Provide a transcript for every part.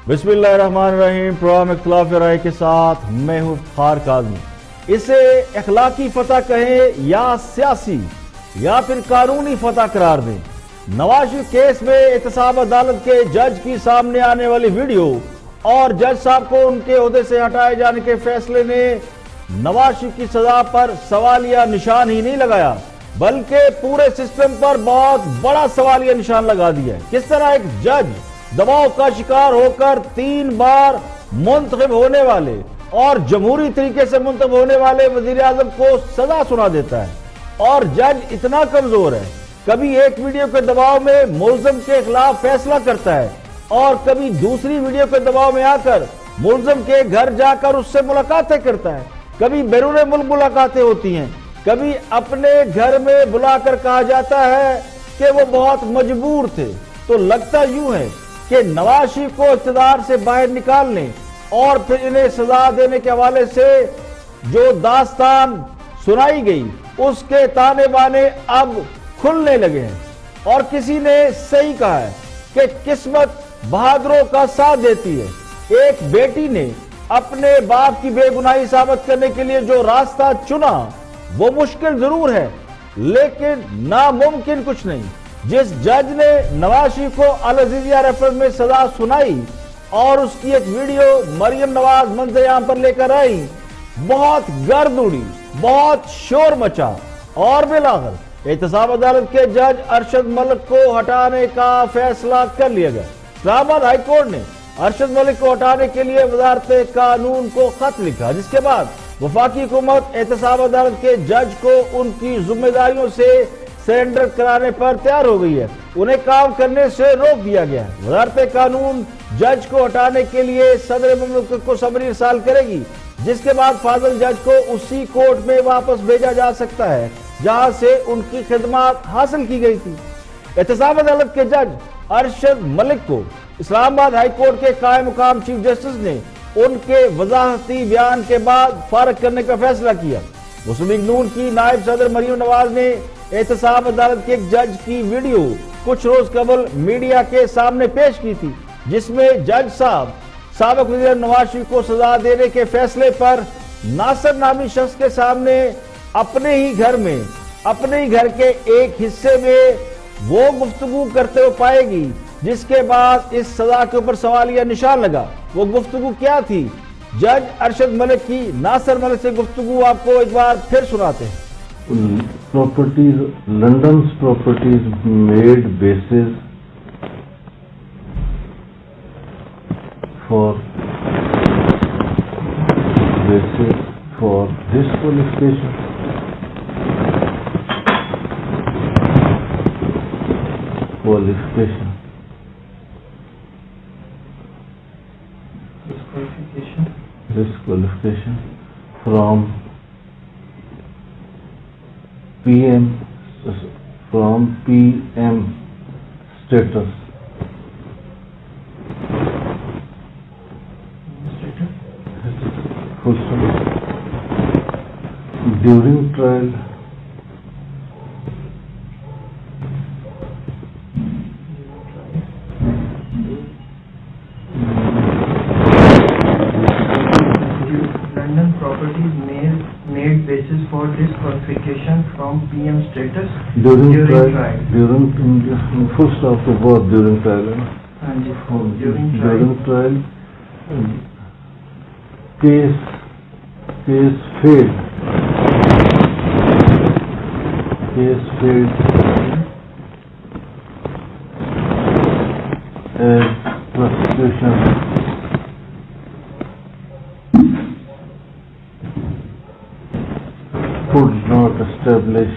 بسم اللہ الرحمن الرحیم. پروگرام اختلاف رائے کے ساتھ میں ہوں افتخار کاظمی. اسے اخلاقی فتح کہیں یا سیاسی یا پھر قانونی فتح قرار دیں، نواز شریف کیس میں احتساب عدالت کے جج کی سامنے آنے والی ویڈیو اور جج صاحب کو ان کے عہدے سے ہٹائے جانے کے فیصلے نے نواز شریف کی سزا پر سوالیہ نشان ہی نہیں لگایا بلکہ پورے سسٹم پر بہت بڑا سوالیہ نشان لگا دیا ہے. کس طرح ایک جج دباؤ کا شکار ہو کر 3 بار منتخب ہونے والے اور جمہوری طریقے سے منتخب ہونے والے وزیر اعظم کو سزا سنا دیتا ہے، اور جج اتنا کمزور ہے، کبھی ایک ویڈیو کے دباؤ میں ملزم کے خلاف فیصلہ کرتا ہے اور کبھی دوسری ویڈیو کے دباؤ میں آ کر ملزم کے گھر جا کر اس سے ملاقاتیں کرتا ہے. کبھی بیرون ملک ملاقاتیں ہوتی ہیں، کبھی اپنے گھر میں بلا کر کہا جاتا ہے کہ وہ بہت مجبور تھے. تو لگتا یوں ہے کہ نواز شریف کو اقتدار سے باہر نکالنے اور پھر انہیں سزا دینے کے حوالے سے جو داستان سنائی گئی اس کے تانے بانے اب کھلنے لگے ہیں. اور کسی نے صحیح کہا ہے کہ قسمت بہادروں کا ساتھ دیتی ہے. ایک بیٹی نے اپنے باپ کی بے گناہی ثابت کرنے کے لیے جو راستہ چنا وہ مشکل ضرور ہے لیکن ناممکن کچھ نہیں. جس جج نے نواز شریف کو العزیزیہ ریفرنس میں سزا سنائی اور اس کی ایک ویڈیو مریم نواز منظر عام پر لے کر آئی، بہت گرد اڑی، بہت شور مچا اور بالآخر احتساب عدالت کے جج ارشد ملک کو ہٹانے کا فیصلہ کر لیا گیا. اسلام آباد ہائی کورٹ نے ارشد ملک کو ہٹانے کے لیے وزارت قانون کو خط لکھا، جس کے بعد وفاقی حکومت احتساب عدالت کے جج کو ان کی ذمہ داریوں سے سرنڈر کرانے پر تیار ہو گئی ہے. انہیں کام کرنے سے روک دیا گیا ہے. وزارت قانون جج کو ہٹانے کے لیے صدر مملکت کو سمری ارسال کرے گی، جس کے بعد فاضل جج کو اسی کورٹ میں واپس بھیجا جا سکتا ہے جہاں سے ان کی خدمات حاصل کی گئی تھی. احتساب عدالت کے جج ارشد ملک کو اسلام آباد ہائی کورٹ کے قائم مقام چیف جسٹس نے ان کے وضاحتی بیان کے بعد فارغ کرنے کا فیصلہ کیا. مسلم لیگ نون کی نائب صدر مریم نواز نے احتساب عدالت کے ایک جج کی ویڈیو کچھ روز قبل میڈیا کے سامنے پیش کی تھی، جس میں جج صاحب سابق وزیر نواز شریف کو سزا دینے کے فیصلے پر ناصر نامی شخص کے سامنے اپنے ہی گھر میں، اپنے ہی گھر کے ایک حصے میں وہ گفتگو کرتے ہوئے پائے گی جس کے بعد اس سزا کے اوپر سوالیہ نشان لگا. وہ گفتگو کیا تھی؟ جج ارشد ملک کی ناصر ملک سے گفتگو آپ کو ایک بار پھر سناتے ہیں. Properties, London's properties made basis for disqualification. Disqualification from PM status. During trial, London properties made basis for disqualification from PM status during trial. Full stop to both during trial. During trial, case failed. As prosecution could not establish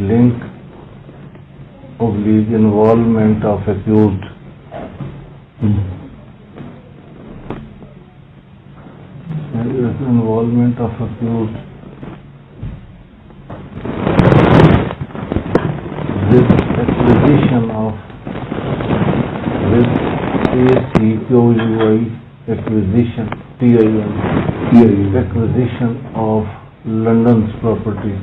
link oblique involvement of accused with acquisition of acquisition of London's properties.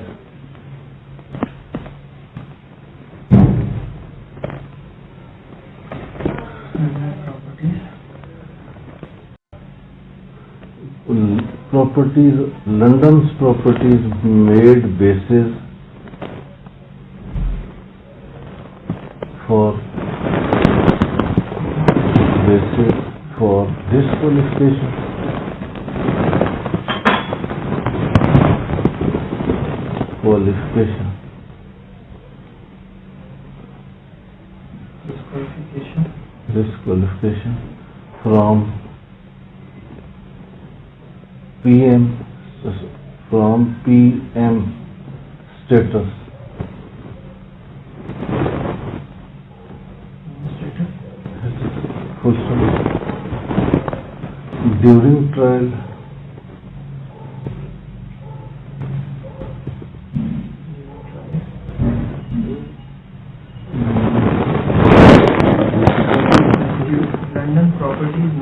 Properties, London's properties made basis for disqualification. Disqualification from PM status. Full stop. During trial, London properties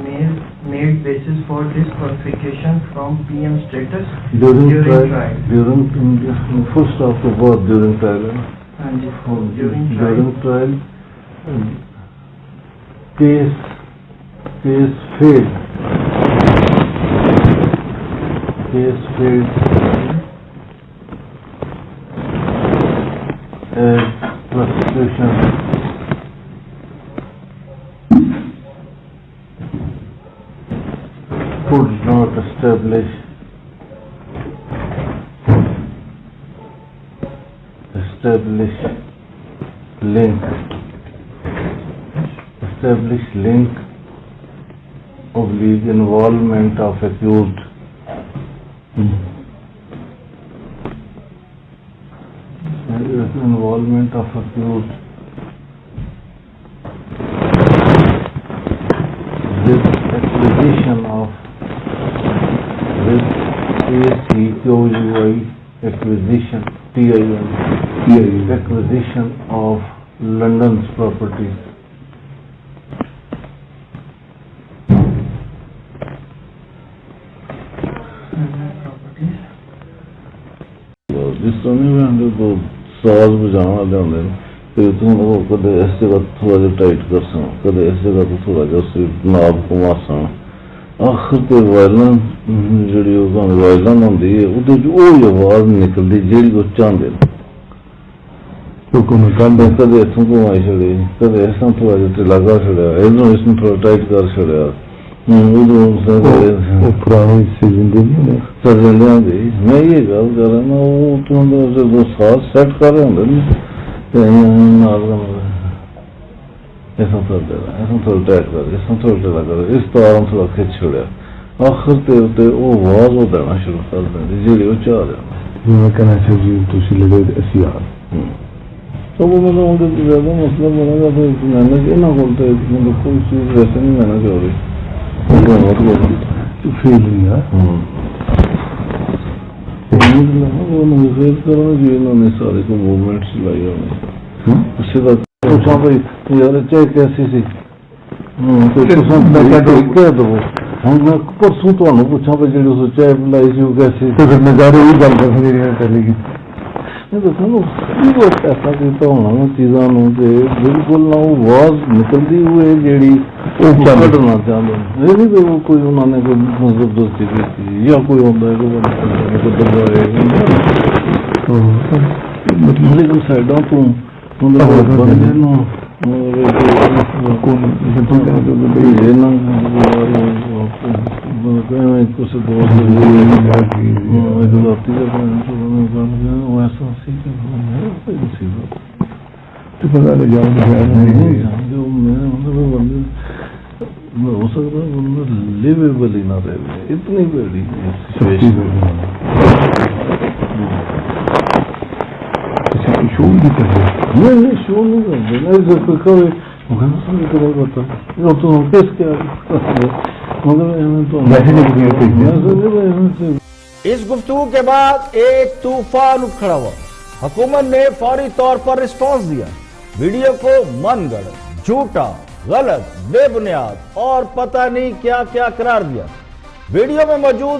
made basis for disqualification from PM status during trial. full stop to both during trial. During trial, case failed. As prosecution could not establish link oblique involvement of accused with acquisition of acquisition of London's properties. ਜਿਸ ਤਰ੍ਹਾਂ ਨਹੀਂ ਕੋ ਸਾਜ਼ ਵਜਾਉਣ ਵਾਲੇ ਹੁੰਦੇ ਨੇ ਤੇ ਤੁਹਾਨੂੰ ਕਦੇ ਇਸ ਜਗ੍ਹਾ ਥੋੜਾ ਜਿਹਾ ਟਾਈਟ ਕਰਸਾਂ, ਕਦੇ ਇਸ ਜਗ੍ਹਾ ਤੋਂ ਥੋੜਾ ਜਿਹਾ ਅਸੀਂ ਨਾਬ ਘੁਮਾਸਾਂ, ਆਖਰ ਤੇ ਵਾਇਲਾਂ ਜਿਹੜੀ ਉਹ ਵਾਇਲਾਂ ਹੁੰਦੀ ਹੈ ਉਹਦੇ 'ਚ ਉਹ ਆਵਾਜ਼ ਨਿਕਲਦੀ ਜਿਹੜੀ ਉਹ ਚਾਹੁੰਦੇ ਨੇ। ਕਦੇ ਇੱਥੋਂ ਘੁਮਾਈ ਛੜੇ, ਕਦੇ ਇਸ ਤਰ੍ਹਾਂ ਥੋੜਾ ਜਿਹਾ ਢਿੱਲਾ ਕਰ ਛੜਿਆ, ਇੱਧਰੋਂ ਇਸ ਨੂੰ ਥੋੜਾ ਟਾਈਟ ਕਰ ਛੜਿਆ। ਪੁਰਾਣੇ ਸਰਜਿੰਦਿਆਂ ਦੀ ਮੈਂ ਇਹ ਗੱਲ ਕਰ ਰਿਹਾ ਨਾ, ਉਹ ਜਦੋਂ ਸਾਥ ਸੈੱਟ ਕਰ ਰਹੇ ਹੁੰਦੇ ਨੇ ਤੇ ਨਾਲ ਇਸ ਤਰ੍ਹਾਂ ਥੋੜਾ ਟਾਈਟ ਕਰ, ਇਸ ਤਰ੍ਹਾਂ ਥੋੜਾ ਢਿੱਲਾ ਕਰ, ਇਸ ਤਰ੍ਹਾਂ ਥੋੜਾ ਖਿੱਚ ਛੋੜਿਆ, ਆਖਰ ਤੇ ਉੱਤੇ ਉਹ ਆਵਾਜ਼ ਉਹ ਦੇਣਾ ਸ਼ੁਰੂ ਕਰ ਦਿੰਦੀ ਜਿਹੜੀ ਉਹ ਚਾਹ ਰਿਹਾ। ਮੈਂ ਕਹਿਣਾ ਚਾਹ ਜੀ ਤੁਸੀਂ ਲਗੇ ਅਸੀਂ ਆ ਸਭ ਮਤਲਬ ਉਹਦੇ ਜ਼ਿਆਦਾ ਮਸਲਾ ਬਣੇਗਾ ਫਿਰ ਮੈਨੂੰ ਇਹਨਾਂ ਕੋਲ ਤੇ ਮੈਨੂੰ ਕੋਈ ਚੀਜ਼ ਵੈਸੇ ਨਹੀਂ ਲੈਣਾ ਚਾਹ ਰਹੀ فیلنگ ہے انہوں نے سارے کو موومنٹ چلائی ہونے اس سے بات پوچھا بھائی یار چاہے کیسی سی میں پرسوں تمہیں پوچھا بھائی جی چائے بلائی سی وہ کیسی نظارے بھی گل کر پہلے کی ایسا کیتا ہونا چیزاں بالکل نہ وہ آواز نکلتی ہوئے جیڑی کھڑنا چاہتے ہیں، یہ نہیں کہ وہ کوئی انہوں نے کوئی زبردستی کی یا کوئی ہوتا ہے کہ دبائے، لیکن سائڈوں تو بندے نو ہو سکتا ہے بندہ لیویبل ہی نہ رہے اتنی بڑی شو نہیں کرتے اس گفتگو کے بعد ایک طوفان اٹھ کھڑا ہوا۔ حکومت نے فوری طور پر رسپانس دیا، ویڈیو کو من گڑھ، جھوٹا، غلط، بے بنیاد اور پتہ نہیں کیا کیا قرار دیا۔ ویڈیو میں موجود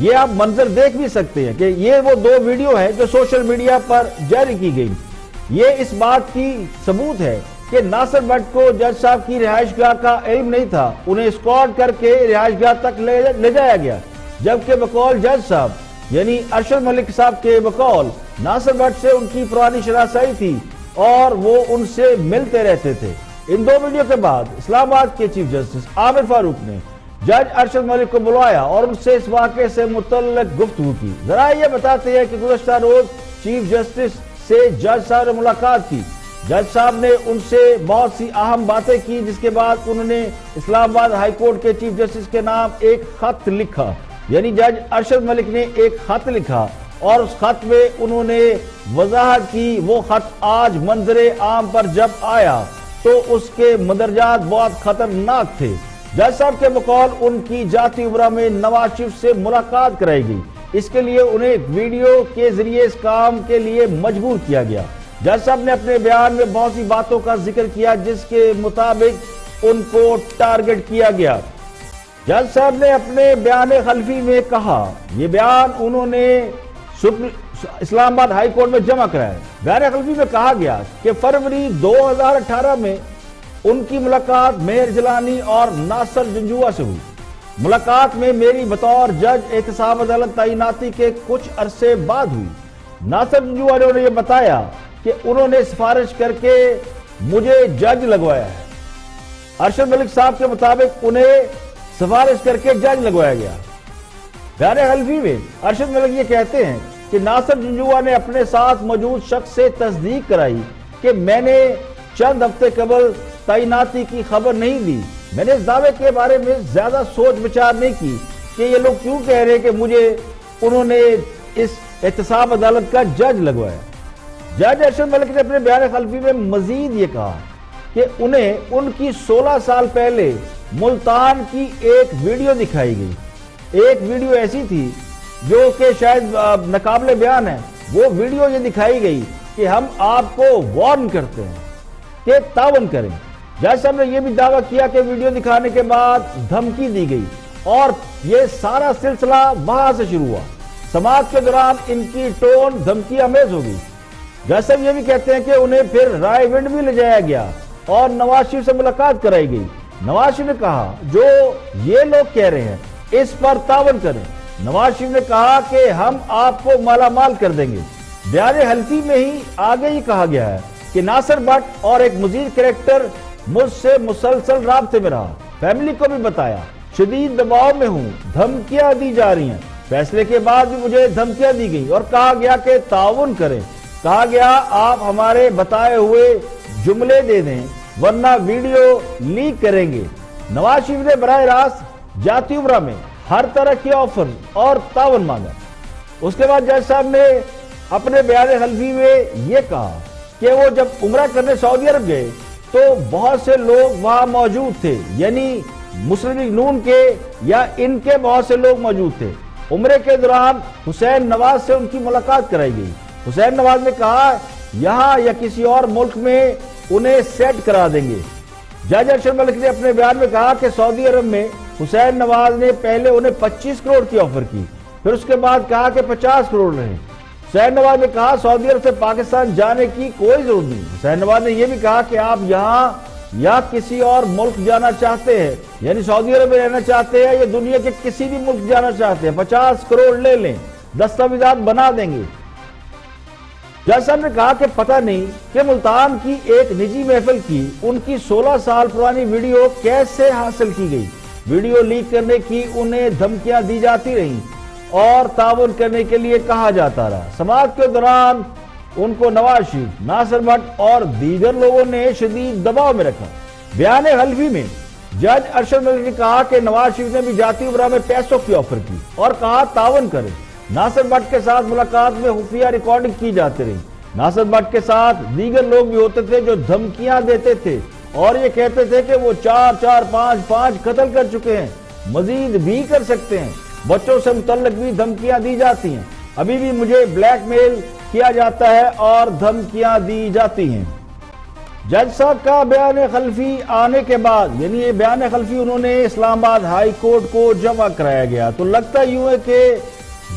یہ آپ منظر دیکھ بھی سکتے ہیں کہ یہ وہ 2 ویڈیو ہیں جو سوشل میڈیا پر جاری کی گئی. یہ اس بات کی ثبوت ہے کہ ناصر بٹ کو جج صاحب کی رہائش گاہ کا علم نہیں تھا. انہیں اسکارٹ کر کے رہائش گاہ تک لے جایا گیا، جبکہ بقول جج صاحب یعنی ارشد ملک صاحب کے بقول ناصر بٹ سے ان کی پرانی شناسائی تھی اور وہ ان سے ملتے رہتے تھے. ان 2 ویڈیو کے بعد اسلام آباد کے چیف جسٹس عامر فاروق نے جج ارشد ملک کو بلوایا اور ان سے اس واقعے سے متعلق گفتگو کی. ذرائع یہ بتاتے ہیں کہ گزشتہ روز چیف جسٹس سے جج صاحب نے ملاقات کی. جج صاحب نے ان سے بہت سی اہم باتیں کی، جس کے بعد انہوں نے اسلام آباد ہائی کورٹ کے چیف جسٹس کے نام ایک خط لکھا. یعنی جج ارشد ملک نے ایک خط لکھا اور اس خط میں انہوں نے وضاحت کی. وہ خط آج منظر عام پر جب آیا تو اس کے مندرجات بہت خطرناک تھے. جج صاحب کے بقول ان کی جاتی عمرہ میں نواز شریف سے ملاقات کرائی گئی. اس کے لیے انہیں ویڈیو کے ذریعے اس کام کے لیے مجبور کیا گیا. جج صاحب نے اپنے بیان میں بہت سی باتوں کا ذکر کیا جس کے مطابق ان کو ٹارگٹ کیا گیا. جج صاحب نے اپنے بیان خلفی میں کہا، یہ بیان انہوں نے اسلام آباد ہائی کورٹ میں جمع کرایا. بیان خلفی میں کہا گیا کہ فروری 2018 میں ان کی ملاقات مہر جیلانی اور ناصر جنجوعہ سے ہوئی. ملاقات میں میری بطور جج احتساب عدالت تعیناتی کے کچھ عرصے بعد ہوئی. ناصر جنجوعہ نے انہیں یہ بتایا کہ انہوں نے سفارش کر کے مجھے جج لگوایا ہے. ارشد ملک صاحب کے مطابق انہیں سفارش کر کے جج لگوایا گیا. بیان خلفی میں ارشد ملک یہ کہتے ہیں کہ ناصر جنجوعہ نے اپنے ساتھ موجود شخص سے تصدیق کرائی کہ میں نے چند ہفتے قبل تعیناتی کی خبر نہیں دی. میں نے اس دعوے کے بارے میں زیادہ سوچ بچار نہیں کی کہ یہ لوگ کیوں کہہ رہے کہ مجھے انہوں نے اس احتساب عدالت کا جج لگوایا. جج ارشد ملک نے اپنے بیان خلفی میں مزید یہ کہا کہ انہیں ان کی 16 سال پہلے ملتان کی ایک ویڈیو دکھائی گئی. ایک ویڈیو ایسی تھی جو کہ شاید ناقابل بیان ہے. وہ ویڈیو یہ دکھائی گئی کہ ہم آپ کو وارن کرتے ہیں کہ تعاون کریں. جج صاحب نے یہ بھی دعویٰ کیا کہ ویڈیو دکھانے کے بعد دھمکی دی گئی اور یہ سارا سلسلہ وہاں سے شروع ہوا. سماعت کے دوران ان کی ٹون دھمکی آمیز ہو گئی. جج صاحب یہ بھی کہتے ہیں کہ انہیں پھر رائے ونڈ بھی لے جایا گیا اور نواز شریف سے ملاقات کرائی گئی. نواز شریف نے کہا جو یہ لوگ کہہ رہے ہیں اس پر تعاون کریں. نواز شریف نے کہا کہ ہم آپ کو مالا مال کر دیں گے. بیان حلفی میں ہی آگے ہی کہا گیا ہے کہ ناصر بٹ اور ایک مزید کریکٹر مجھ سے مسلسل رابطے میں رہا. فیملی کو بھی بتایا شدید دباؤ میں ہوں، دھمکیاں دی جا رہی ہیں. فیصلے کے بعد بھی مجھے دھمکیاں دی گئی اور کہا گیا کہ تعاون کریں. کہا گیا آپ ہمارے بتائے ہوئے جملے دے دیں ورنہ ویڈیو لیک کریں گے. نواز شریف نے براہ راست جاتی عمرہ میں ہر طرح کے آفر اور تعاون مانگا. اس کے بعد جج صاحب نے اپنے بیان خلفی میں یہ کہا کہ وہ جب عمرہ کرنے سعودی عرب گئے تو بہت سے لوگ وہاں موجود تھے، یعنی مسلم لیگ نون کے یا ان کے بہت سے لوگ موجود تھے. عمرے کے دوران حسین نواز سے ان کی ملاقات کرائی گئی. حسین نواز نے کہا یہاں یا کسی اور ملک میں انہیں سیٹ کرا دیں گے. جج ارشد ملک نے اپنے بیان میں کہا کہ سعودی عرب میں حسین نواز نے پہلے انہیں 25 کروڑ کی آفر کی، پھر اس کے بعد کہا کہ 50 کروڑ رہے. حسین نواز نے کہا سعودی عرب سے پاکستان جانے کی کوئی ضرورت نہیں. حسین نواز نے یہ بھی کہا کہ آپ یہاں یا کسی اور ملک جانا چاہتے ہیں، یعنی سعودی عرب میں رہنا چاہتے ہیں یا دنیا کے کسی بھی ملک جانا چاہتے ہیں، 50 کروڑ لے لیں، دستاویزات بنا دیں گے. جج صاحب نے کہا کہ پتہ نہیں کہ ملتان کی ایک نجی محفل کی ان کی 16 سال پرانی ویڈیو کیسے حاصل کی گئی. ویڈیو لیک کرنے کی انہیں دھمکیاں دی جاتی رہیں اور تعاون کرنے کے لیے کہا جاتا رہا. سماعت کے دوران ان کو نواز شریف، ناصر بٹ اور دیگر لوگوں نے شدید دباؤ میں رکھا. بیان حلفی میں جج ارشد ملک نے کہا کہ نواز شریف نے بھی جاتی عمرہ میں پیسوں کی آفر کی اور کہا تعاون کرے. ناصر بٹ کے ساتھ ملاقات میں خفیہ ریکارڈنگ کی جاتی رہی. ناصر بٹ کے ساتھ دیگر لوگ بھی ہوتے تھے جو دھمکیاں دیتے تھے اور یہ کہتے تھے کہ وہ 4 5 قتل کر چکے ہیں، مزید بھی کر سکتے ہیں. بچوں سے متعلق بھی دھمکیاں دی جاتی ہیں. ابھی بھی مجھے بلیک میل کیا جاتا ہے اور دھمکیاں دی جاتی ہیں. جج صاحب کا بیان خلفی آنے کے بعد، یعنی یہ بیان خلفی انہوں نے اسلام آباد ہائی کورٹ کو جمع کرایا گیا تو لگتا یوں ہے کہ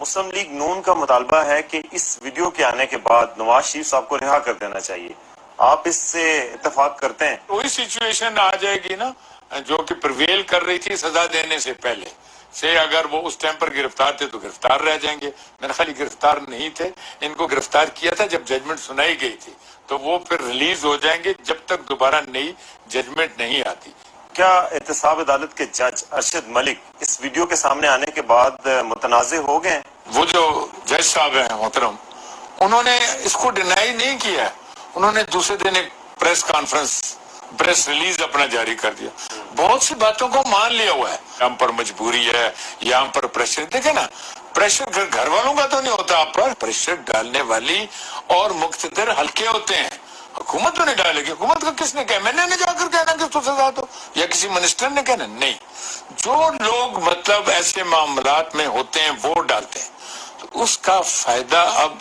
مسلم لیگ نون کا مطالبہ ہے کہ اس ویڈیو کے آنے کے بعد نواز شریف صاحب کو رہا کر دینا چاہیے. آپ اس سے اتفاق کرتے ہیں؟ وہی سچویشن آ جائے گی نا جو کہ پرویل کر رہی تھی سزا دینے سے پہلے سے. اگر وہ اس ٹائم پر گرفتار تھے تو گرفتار رہ جائیں گے. میرے خیال گرفتار نہیں تھے. ان کو گرفتار کیا تھا جب ججمنٹ سنائی گئی تھی, تو وہ پھر ریلیز ہو جائیں گے جب تک دوبارہ نئی ججمنٹ نہیں آتی. کیا احتساب عدالت کے جج ارشد ملک اس ویڈیو کے سامنے آنے کے بعد متنازع ہو گئے ہیں؟ وہ جو جج صاحب ہیں محترم, انہوں نے اس کو ڈینائی نہیں کیا. انہوں نے دوسرے دن ایک پریس کانفرنس, پریس ریلیز اپنا جاری کر دیا. بہت سی باتوں کو مان لیا ہوا ہے. ہم پر مجبوری ہے یا ہم پر پریشر. دیکھیں نا, پریشر گھر والوں کا تو نہیں ہوتا آپ پر. پریشر ڈالنے والی اور مقتدر حلقے ہوتے ہیں. حکومت تو نہیں ڈالے گی. حکومت کا کس نے کہا؟ میں نے جا کر کہنا کہ اس کو سزا دو, یا کسی منسٹر نے کہنا؟ نہیں. جو لوگ مطلب ایسے معاملات میں ہوتے ہیں وہ ڈالتے ہیں. تو اس کا فائدہ اب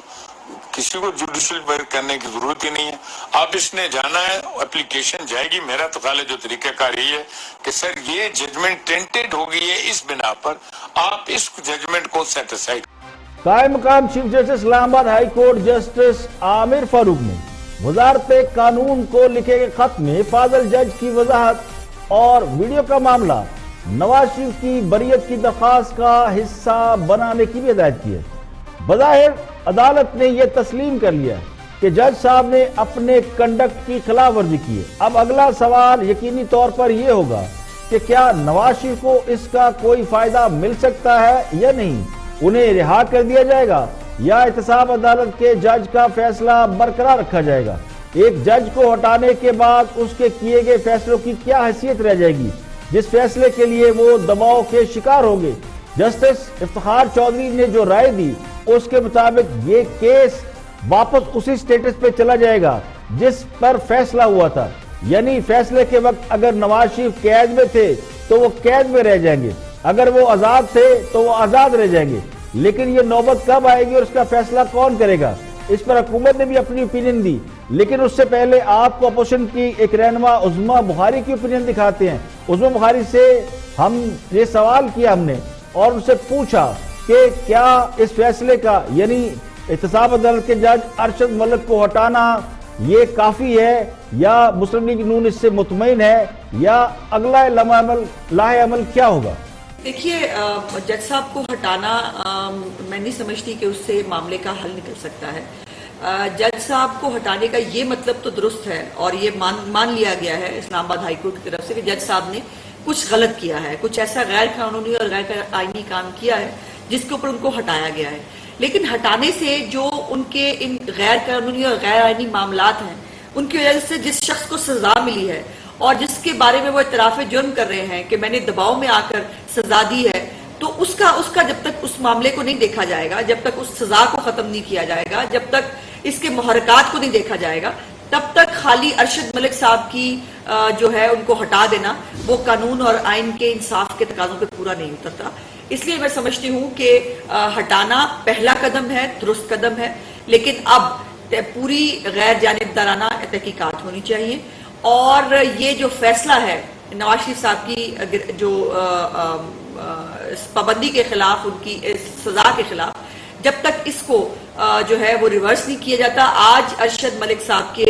کسی کو جوڈیشل کرنے کی ضرورت ہی نہیں ہے. اب اس نے جانا ہے, اپلیکیشن جائے گی. میرا تو خیال ہے جو طریقہ کار یہی ہے کہ سر یہ ججمنٹ ٹینٹڈ ہو گئی ہے, اس بنا پر آپ اس ججمنٹ کو سیٹ اسائڈ. قائم مقام چیف جسٹس اسلام آباد ہائی کورٹ جسٹس عامر فاروق نے وزارت قانون کو لکھے گئے خط میں فاضل جج کی وضاحت اور ویڈیو کا معاملہ نواز شریف کی بریت کی درخواست کا حصہ بنانے کی بھی ہدایت کی ہے. بظاہر عدالت نے یہ تسلیم کر لیا کہ جج صاحب نے اپنے کنڈکٹ کی خلاف ورزی کی ہے. اب اگلا سوال یقینی طور پر یہ ہوگا کہ کیا نواز شریف کو اس کا کوئی فائدہ مل سکتا ہے یا نہیں. انہیں رہا کر دیا جائے گا یا احتساب عدالت کے جج کا فیصلہ برقرار رکھا جائے گا. ایک جج کو ہٹانے کے بعد اس کے کیے گئے فیصلوں کی کیا حیثیت رہ جائے گی جس فیصلے کے لیے وہ دباؤ کے شکار ہوں گے. جسٹس افتخار چودھری نے جو رائے دی اس کے مطابق یہ کیس واپس اسی سٹیٹس پہ چلا جائے گا جس پر فیصلہ ہوا تھا. یعنی فیصلے کے وقت اگر نواز شریف قید میں تھے تو وہ قید میں رہ جائیں گے, اگر وہ آزاد تھے تو وہ آزاد رہ جائیں گے. لیکن یہ نوبت کب آئے گی اور اس کا فیصلہ کون کرے گا, اس پر حکومت نے بھی اپنی اوپینین دی. لیکن اس سے پہلے آپ کو اپوزیشن کی ایک رہنما عظمیٰ بخاری کی اوپینین دکھاتے ہیں. عظمیٰ بخاری سے ہم یہ سوال کیا ہم نے اور ان سے پوچھا کہ کیا اس فیصلے کا یعنی احتساب عدالت کے جج ارشد ملک کو ہٹانا یہ کافی ہے یا مسلم لیگ نون اس سے مطمئن ہے یا اگلا لاہ عمل کیا ہوگا؟ دیکھیے, جج صاحب کو ہٹانا میں نہیں سمجھتی کہ اس سے معاملے کا حل نکل سکتا ہے. جج صاحب کو ہٹانے کا یہ مطلب تو درست ہے اور یہ مان لیا گیا ہے اسلام آباد ہائی کورٹ کی طرف سے کہ جج صاحب نے کچھ غلط کیا ہے, کچھ ایسا غیر قانونی اور غیر آئینی کام کیا ہے جس کے اوپر ان کو ہٹایا گیا ہے. لیکن ہٹانے سے جو ان کے ان غیر قانونی اور غیر آئینی معاملات ہیں ان کی وجہ سے جس شخص کو سزا ملی ہے اور جس کے بارے میں وہ اعتراف جرم کر رہے ہیں کہ میں نے دباؤ میں آ کر سزا دی ہے, تو اس کا جب تک اس معاملے کو نہیں دیکھا جائے گا, جب تک اس سزا کو ختم نہیں کیا جائے گا, جب تک اس کے محرکات کو نہیں دیکھا جائے گا, تب تک خالی ارشد ملک صاحب کی جو ہے ان کو ہٹا دینا وہ قانون اور آئین کے انصاف کے تقاضوں پہ پورا نہیں اترتا. اس لیے میں سمجھتی ہوں کہ ہٹانا پہلا قدم ہے, درست قدم ہے, لیکن اب پوری غیر جانبدارانہ تحقیقات ہونی چاہیے. اور یہ جو فیصلہ ہے نواز شریف صاحب کی جو پابندی کے خلاف, ان کی سزا کے خلاف, جب تک اس کو جو ہے وہ ریورس نہیں کیا جاتا. آج ارشد ملک صاحب کے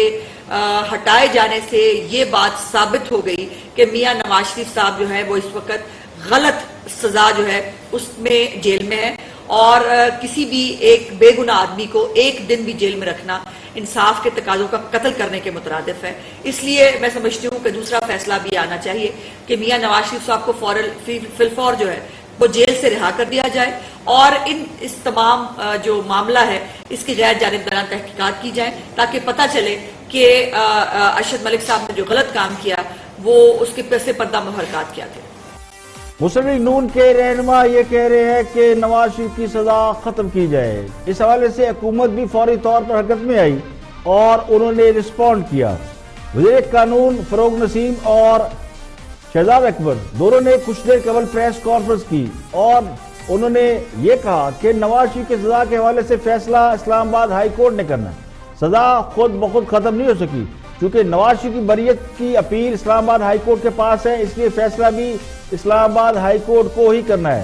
ہٹائے جانے سے یہ بات ثابت ہو گئی کہ میاں نواز شریف صاحب جو ہے وہ اس وقت غلط سزا جو ہے اس میں جیل میں ہے, اور کسی بھی ایک بے گناہ آدمی کو ایک دن بھی جیل میں رکھنا انصاف کے تقاضوں کا قتل کرنے کے مترادف ہے. اس لیے میں سمجھتی ہوں کہ دوسرا فیصلہ بھی آنا چاہیے کہ میاں نواز شریف صاحب کو فلفور جو ہے وہ جیل سے رہا کر دیا جائے اور اس تمام جو معاملہ ہے اس کی غیر جانبدارانہ تحقیقات کی جائے تاکہ پتہ چلے کہ ارشد ملک صاحب نے جو غلط کام کیا وہ اس کے پس پردہ محرکات کیا تھے. مسلم لیگ نون کے رہنما یہ کہہ رہے ہیں کہ نواز شریف کی سزا ختم کی جائے. اس حوالے سے حکومت بھی فوری طور پر حرکت میں آئی اور انہوں نے رسپونڈ کیا. وزیر قانون فروغ نسیم اور شہزاد اکبر دونوں نے کچھ دیر قبل پریس کانفرنس کی اور انہوں نے یہ کہا کہ نواز شریف کی سزا کے حوالے سے فیصلہ اسلام آباد ہائی کورٹ نے کرنا ہے. سزا خود بخود ختم نہیں ہو سکی چونکہ نواز شریف کی بریت کی اپیل اسلام آباد ہائی کورٹ کے پاس ہے, اس لیے فیصلہ بھی اسلام آباد ہائی کورٹ کو ہی کرنا ہے.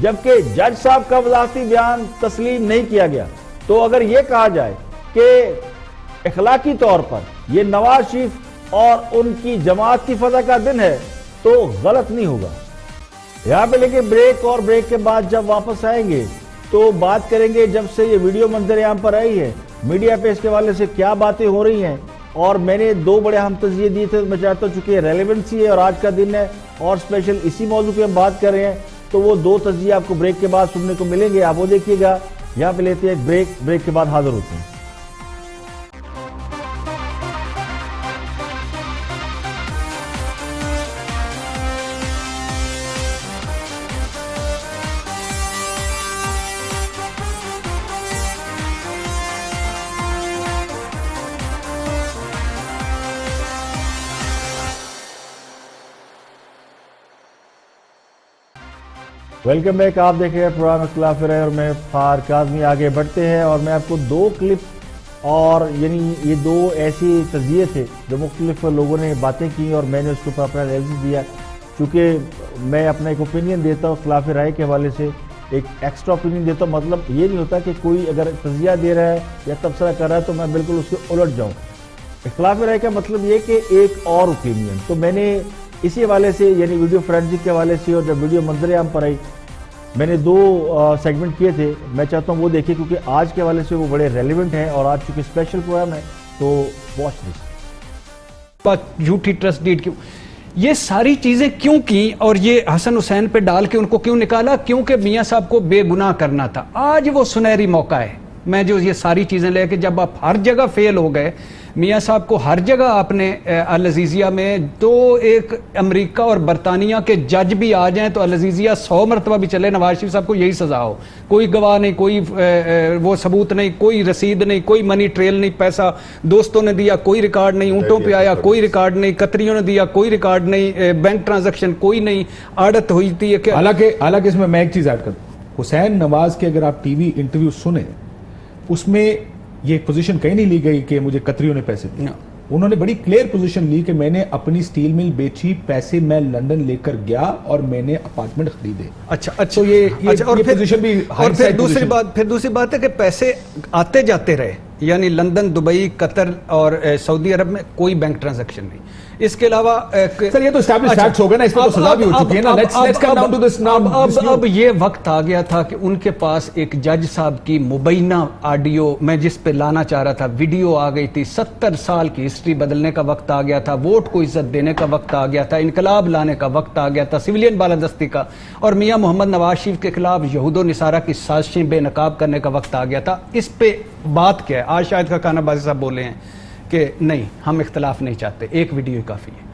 جبکہ جج صاحب کا وضاحتی بیان تسلیم نہیں کیا گیا. تو اگر یہ کہا جائے کہ اخلاقی طور پر یہ نواز شریف اور ان کی جماعت کی فتح کا دن ہے تو غلط نہیں ہوگا. یہاں پہ لیکن بریک، اور بریک کے بعد جب واپس آئیں گے تو بات کریں گے جب سے یہ ویڈیو منظر عام پر آئی ہے میڈیا پہ اس کے حوالے سے کیا باتیں ہو رہی ہیں. اور میں نے 2 بڑے اہم تجزیے دیے تھے، میں چاہتا ہوں چونکہ ریلیونسی ہے اور آج کا دن ہے اور اسپیشل اسی موضوع پہ ہم بات کر رہے ہیں، تو وہ 2 تجزیے آپ کو بریک کے بعد سننے کو ملیں گے. آپ وہ دیکھیے گا. یہاں پہ لیتے ہیں ایک بریک کے بعد حاضر ہوتے ہیں. Welcome back. آپ دیکھ رہے ہیں پروگرام اختلاف رائے اور میں فار کاظمی. آگے بڑھتے ہیں اور میں آپ کو 2 کلپ اور یعنی یہ 2 ایسی تجزیے تھے جو مختلف لوگوں نے باتیں کی اور میں نے اس کے اوپر اپنا انالیسس دیا. چونکہ میں اپنا ایک اوپینین دیتا ہوں اختلاف رائے کے حوالے سے، ایک ایکسٹرا اوپینین دیتا ہوں. مطلب یہ نہیں ہوتا کہ کوئی اگر تجزیہ دے رہا ہے یا تبصرہ کر رہا ہے تو میں بالکل اس کے الٹ جاؤں. اختلاف رائے کا مطلب یہ کہ ایک اور اوپینین. تو میں نے اسی حوالے سے یعنی ویڈیو فرینزک کے حوالے سے، اور جب ویڈیو منظر عام پر آئی میں نے 2 سیگمنٹ کیے تھے. میں چاہتا ہوں وہ دیکھیں کیونکہ آج کے حوالے سے وہ بڑے ریلیونٹ ہیں اور آج چونکہ اسپیشل پروگرام ہے تو واچ دس. جھوٹی ٹرسٹ ڈیڈ کیوں، یہ ساری چیزیں کیوں کی اور یہ حسن حسین پہ ڈال کے ان کو کیوں نکالا؟ کیونکہ میاں صاحب کو بے گناہ کرنا تھا. آج وہ سنہری موقع ہے. میں جو یہ ساری چیزیں لے کے جب آپ ہر جگہ فیل ہو گئے، میاں صاحب کو ہر جگہ آپ نے العزیزیہ میں تو ایک امریکہ اور برطانیہ کے جج بھی آ جائیں تو العزیزیہ 100 مرتبہ بھی چلے، نواز شریف صاحب کو یہی سزا ہو. کوئی گواہ نہیں، کوئی وہ ثبوت نہیں، کوئی رسید نہیں، کوئی منی ٹریل نہیں، پیسہ دوستوں نے دیا کوئی ریکارڈ نہیں، اونٹوں پہ آیا کوئی ریکارڈ نہیں، قطریوں نے دیا کوئی ریکارڈ نہیں، بینک ٹرانزیکشن کوئی نہیں، عادت ہوئی تھی. حالانکہ اس میں ایک چیز ایڈ کرتا ہوں. حسین نواز کے اگر آپ ٹی وی انٹرویو سنیں اس میں یہ پوزیشن کہیں نہیں لی گئی کہ مجھے قطریوں نے پیسے دیے. انہوں نے بڑی کلیئر پوزیشن لی کہ میں نے اپنی سٹیل مل بیچی، پیسے میں لندن لے کر گیا اور میں نے اپارٹمنٹ خریدے. اچھا تو یہ پوزیشن بھی. اور پھر دوسری بات ہے کہ پیسے آتے جاتے رہے، یعنی لندن، دبئی، قطر اور سعودی عرب میں کوئی بینک ٹرانزیکشن نہیں. اس کے علاوہ سر یہ تو اسٹیبلش فیکٹس ہو گئے نا، اس میں تو سزا بھی ہو چکی ہے نا. Let's come down to this now. اب یہ وقت آ گیا تھا کہ ان کے پاس ایک جج صاحب کی مبینہ آڈیو میں جس پہ لانا چاہ رہا تھا ویڈیو آ گئی تھی. 70 سال کی ہسٹری بدلنے کا وقت آ گیا تھا، ووٹ کو عزت دینے کا وقت آ گیا تھا، انقلاب لانے کا وقت آ گیا تھا، سویلین بالادستی کا، اور میاں محمد نواز شریف کے خلاف یہود و نصارہ کی سازشیں بے نقاب کرنے کا وقت آ گیا تھا. اس پہ بات کیا ہے؟ آج شاید کا خانہ بازی صاحب بولے ہیں کہ نہیں ہم اختلاف نہیں چاہتے، ایک ویڈیو ہی کافی ہے.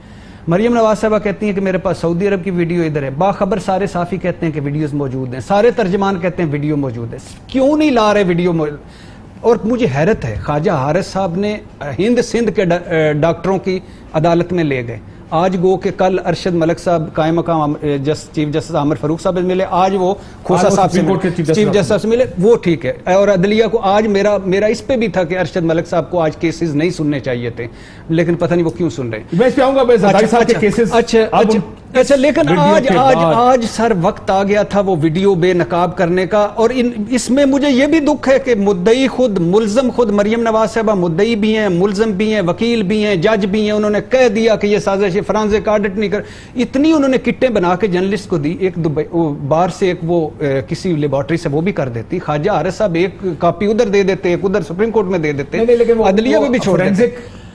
مریم نواز صاحبہ کہتی ہیں کہ میرے پاس سعودی عرب کی ویڈیو ادھر ہے. باخبر سارے صحافی کہتے ہیں کہ ویڈیوز موجود ہیں، سارے ترجمان کہتے ہیں ویڈیو موجود ہے. کیوں نہیں لا رہے ویڈیو اور مجھے حیرت ہے، خواجہ حارث صاحب نے ہند سندھ کے ڈاکٹروں کی عدالت میں لے گئے. آج گو کہ کل ارشد ملک صاحب قائم مقام چیف جسٹس عامر فاروق صاحب ملے، آج وہ کھوسا صاحب سے چیف جسٹس سے ملے، وہ ٹھیک ہے. اور عدلیہ کو آج میرا اس پہ بھی تھا کہ ارشد ملک صاحب کو آج کیسز نہیں سننے چاہیے تھے، لیکن پتہ نہیں وہ کیوں سن رہے ہیں. میں اس پہ آؤں گا. اچھا لیکن آج سر وقت آ گیا تھا وہ ویڈیو بے نقاب کرنے کا. اور اس میں مجھے یہ بھی دکھ ہے کہ مدعی خود ملزم خود مریم نواز صاحبہ مدعی بھی ہیں، ملزم بھی ہیں، وکیل بھی ہیں، جج بھی ہیں. انہوں نے کہہ دیا کہ یہ سازش فرانزک آڈٹ نہیں کر. اتنی انہوں نے کٹیں بنا کے جرنلسٹ کو دی. ایک باہر سے ایک وہ کسی لیبارٹری سے وہ بھی کر دیتی. خواجہ حارث صاحب ایک کاپی ادھر دے دیتے، ایک ادھر سپریم کورٹ میں دے دیتے، عدلیہ میں بھی چھوڑ دیتے.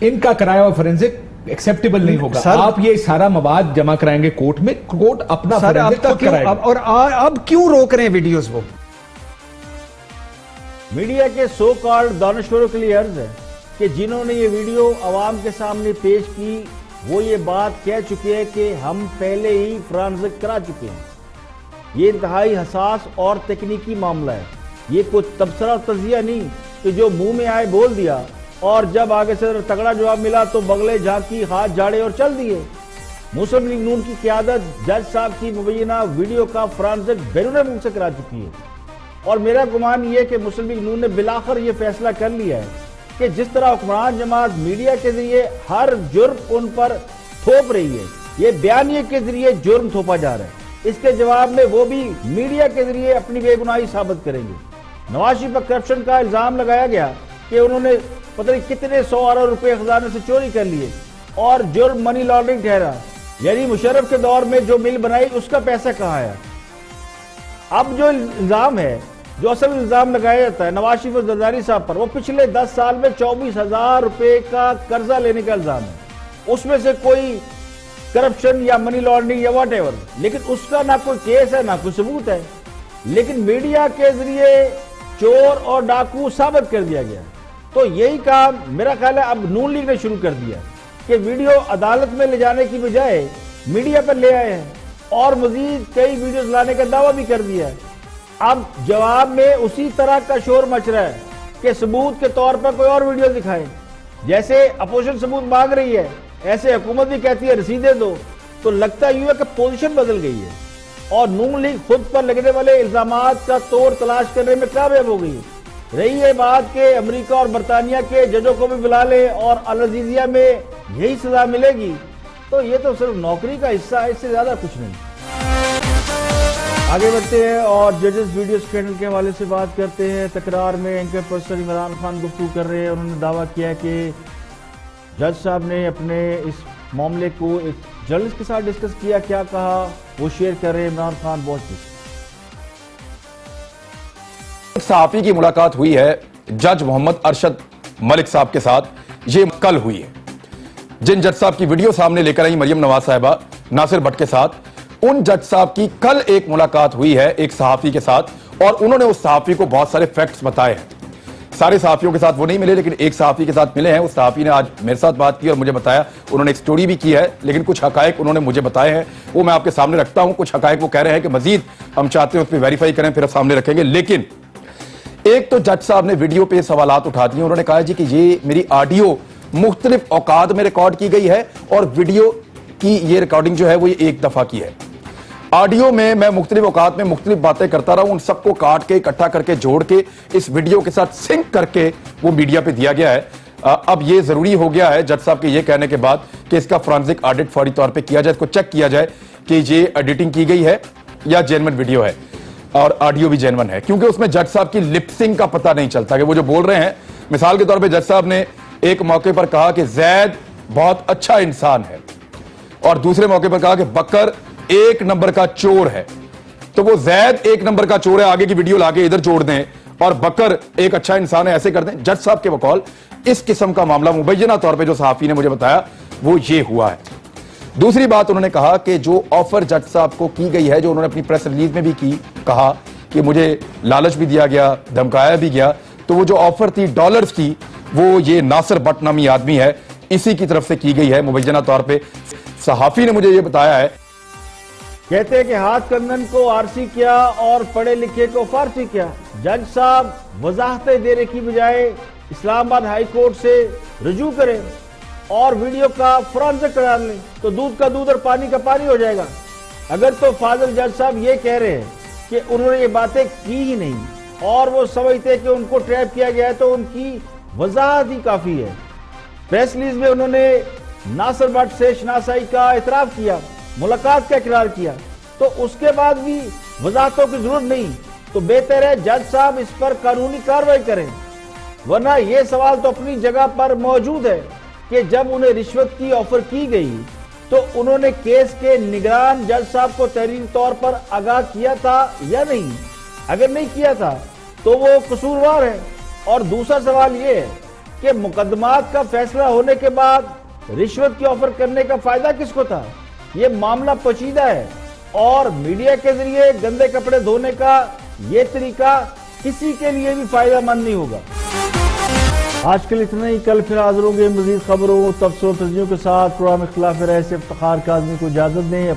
ان کا کرایا ہوا فورینزک ایکسیپٹیبل نہیں ہوگا. آپ یہ سارا مواد جمع کرائیں گے کورٹ میں، کورٹ اپنا فورینزک خود کرائے گا. اور اب کیوں روک رہے ہیں ویڈیوز؟ وہ میڈیا کے سو کالڈ دانشوروں کے لیے عرض ہے کہ جنہوں نے یہ ویڈیو عوام کے سامنے پیش کی وہ یہ بات کہہ چکے ہیں کہ ہم پہلے ہی فرانزک کرا چکے ہیں. یہ انتہائی حساس اور تکنیکی معاملہ ہے. یہ کچھ تبصرہ تجزیہ نہیں کہ جو منہ میں آئے بول دیا اور جب آگے سے تگڑا جواب ملا تو بغلے جھانکی ہاتھ جاڑے اور چل دیے. مسلم لیگ نون کی قیادت جج صاحب کی مبینہ ویڈیو کا فرانزک بیرون ملک سے کرا چکی ہے. اور میرا گمان یہ کہ مسلم لیگ نون نے بالآخر یہ فیصلہ کر لیا ہے کہ جس طرح حکمران جماعت میڈیا کے ذریعے ہر جرم ان پر تھوپ رہی ہے، یہ بیانیے کے ذریعے جرم تھوپا جا رہا ہے. اس کے جواب میں وہ بھی میڈیا کے ذریعے اپنی بے گناہی ثابت کریں گے۔ نواز شریف پر کرپشن کا الزام لگایا گیا کہ انہوں نے پتہ نہیں کتنے 100 ارب روپے خزانے سے چوری کر لیے اور جرم منی لانڈرنگ ٹھہرا، یعنی مشرف کے دور میں جو مل بنائی اس کا پیسہ کہاں آیا؟ اب جو الزام ہے، جو اصل الزام لگایا جاتا ہے نواز شریف اور زرداری صاحب پر، وہ پچھلے 10 سال میں 24,000 روپے کا قرضہ لینے کا الزام ہے۔ اس میں سے کوئی کرپشن یا منی لانڈرنگ یا واٹ ایور، لیکن اس کا نہ کوئی کیس ہے نہ کوئی ثبوت ہے، لیکن میڈیا کے ذریعے چور اور ڈاکو ثابت کر دیا گیا۔ تو یہی کام میرا خیال ہے اب نون لیگ نے شروع کر دیا کہ ویڈیو عدالت میں لے جانے کی بجائے میڈیا پر لے آئے ہیں اور مزید کئی ویڈیوز لانے کا دعویٰ بھی کر دیا ہے۔ اب جواب میں اسی طرح کا شور مچ رہا ہے کہ ثبوت کے طور پر کوئی اور ویڈیو دکھائیں، جیسے اپوزیشن ثبوت مانگ رہی ہے ایسے حکومت بھی کہتی ہے رسیدیں دو۔ تو لگتا یوں ہے کہ پوزیشن بدل گئی ہے اور نون لیگ خود پر لگنے والے الزامات کا توڑ تلاش کرنے میں کامیاب ہو گئی ہے۔ رہی ہے بات کہ امریکہ اور برطانیہ کے ججوں کو بھی بلا لے اور العزیزیہ میں یہی سزا ملے گی، تو یہ تو صرف نوکری کا حصہ ہے، اس سے زیادہ کچھ نہیں۔ آگے بڑھتے ہیں اور ججز ویڈیو اسکینڈل کے حوالے سے بات کرتے ہیں۔ تکرار میں اینکر پرسن عمران خان گفتگو کر رہے ہیں، انہوں نے دعویٰ کیا کہ جج صاحب نے اپنے اس معاملے کو ایک جرنلسٹ کے ساتھ ڈسکس کیا، کیا کہا وہ شیئر کر رہے ہیں عمران خان بہت کچھ۔ ایک صحافی کی ملاقات ہوئی ہے جج محمد ارشد ملک صاحب کے ساتھ، یہ کل ہوئی ہے۔ جن جج صاحب کی ویڈیو سامنے لے کر آئی مریم نواز صاحبہ ناصر بٹ کے ساتھ، ان جج صاحب کی کل ایک ملاقات ہوئی ہے ایک صحافی کے ساتھ، اور انہوں نے اس صحافی کو بہت سارے فیکٹس بتائے ہیں۔ سارے صحافیوں کے ساتھ وہ نہیں ملے، لیکن ایک صحافی کے ساتھ ملے ہیں۔ اس صحافی نے آج میرے ساتھ بات کی اور مجھے بتایا، انہوں نے ایک سٹوری بھی کی ہے، لیکن کچھ حقائق انہوں نے مجھے بتائے ہیں، وہ میں آپ کے سامنے رکھتا ہوں۔ کچھ حقائق وہ کہہ رہے ہیں کہ مزید ہم چاہتے ہیں اس پہ ویریفائی کریں، پھر اب سامنے رکھیں گے۔ لیکن ایک تو جج صاحب نے ویڈیو پہ سوالات اٹھا دیے، انہوں نے کہا جی کہ یہ میری آڈیو مختلف اوقات میں ریکارڈ کی گئی ہے اور ویڈیو کی یہ ریکارڈنگ جو ہے وہ یہ ایک دفعہ کی ہے۔ آڈیو میں مختلف اوقات میں مختلف باتیں کرتا رہا ہوں، ان سب کو کاٹ کے اکٹھا کر کے جوڑ کے اس ویڈیو کے ساتھ سنک کر کے وہ میڈیا پہ دیا گیا ہے۔ اب یہ ضروری ہو گیا ہے جج صاحب کے یہ کہنے کے بعد کہ اس کا فرانزک آڈٹ فوری طور پہ کیا جائے، اس کو چیک کیا جائے کہ یہ ایڈیٹنگ کی گئی ہے یا جینون ویڈیو ہے اور آڈیو بھی جینون ہے، کیونکہ اس میں جج صاحب کی لپسنگ کا پتہ نہیں چلتا کہ وہ جو بول رہے ہیں۔ مثال کے طور پہ جج صاحب نے ایک موقع پر کہا کہ زید بہت اچھا انسان ہے، اور دوسرے موقع پر کہا کہ بکر 1 نمبر کا چور ہے۔ تو وہ زید 1 نمبر کا چور ہے، آگے کی ویڈیو لاگے ادھر جوڑ دیں، اور بکر ایک اچھا انسان ہے، ایسے کر دیں۔ جج صاحب کے بقول اس قسم کا معاملہ مبینہ طور پہ جو صحافی نے مجھے بتایا وہ یہ ہوا ہے۔ دوسری بات انہوں نے کہا کہ جو آفر جج صاحب کو کی گئی ہے، جو انہوں نے اپنی پریس ریلیز میں بھی کہا کہ مجھے لالچ بھی دیا گیا، دھمکایا بھی گیا، تو وہ جو آفر تھی ڈالرز کی، وہ یہ ناصر بٹ نامی آدمی ہے، اسی کی طرف سے کی گئی ہے مبینہ طور پہ۔ صحافی نے مجھے یہ بتایا ہے، کہتے ہیں کہ ہاتھ کندن کو آرسی کیا اور پڑھے لکھے کو فارسی کیا۔ جج صاحب وضاحتیں دینے کی بجائے اسلام آباد ہائی کورٹ سے رجوع کریں اور ویڈیو کا فرانزک قرار لیں، تو دودھ کا دودھ اور پانی کا پانی ہو جائے گا۔ اگر تو فاضل جج صاحب یہ کہہ رہے ہیں کہ انہوں نے یہ باتیں کی ہی نہیں اور وہ سمجھتے کہ ان کو ٹریپ کیا گیا ہے، تو ان کی وضاحت ہی کافی ہے۔ پریس ریلیز میں انہوں نے ناصر بٹ سے شناسائی کا اعتراف کیا، ملاقات کا اقرار کیا، تو اس کے بعد بھی وضاحتوں کی ضرورت نہیں، تو بہتر ہے جج صاحب اس پر قانونی کارروائی کریں۔ ورنہ یہ سوال تو اپنی جگہ پر موجود ہے کہ جب انہیں رشوت کی آفر کی گئی تو انہوں نے کیس کے نگران جج صاحب کو تحریری طور پر آگاہ کیا تھا یا نہیں؟ اگر نہیں کیا تھا تو وہ قصوروار ہے۔ اور دوسرا سوال یہ ہے کہ مقدمات کا فیصلہ ہونے کے بعد رشوت کی آفر کرنے کا فائدہ کس کو تھا؟ یہ معاملہ پیچیدہ ہے اور میڈیا کے ذریعے گندے کپڑے دھونے کا یہ طریقہ کسی کے لیے بھی فائدہ مند نہیں ہوگا۔ آج کے لیے اتنا ہی، کل پھر حاضر ہوں گے مزید خبروں، تبصروں، تجزیوں کے ساتھ۔ پروگرام اختلاف رائے سے افتخار کاظمی کو اجازت دیں۔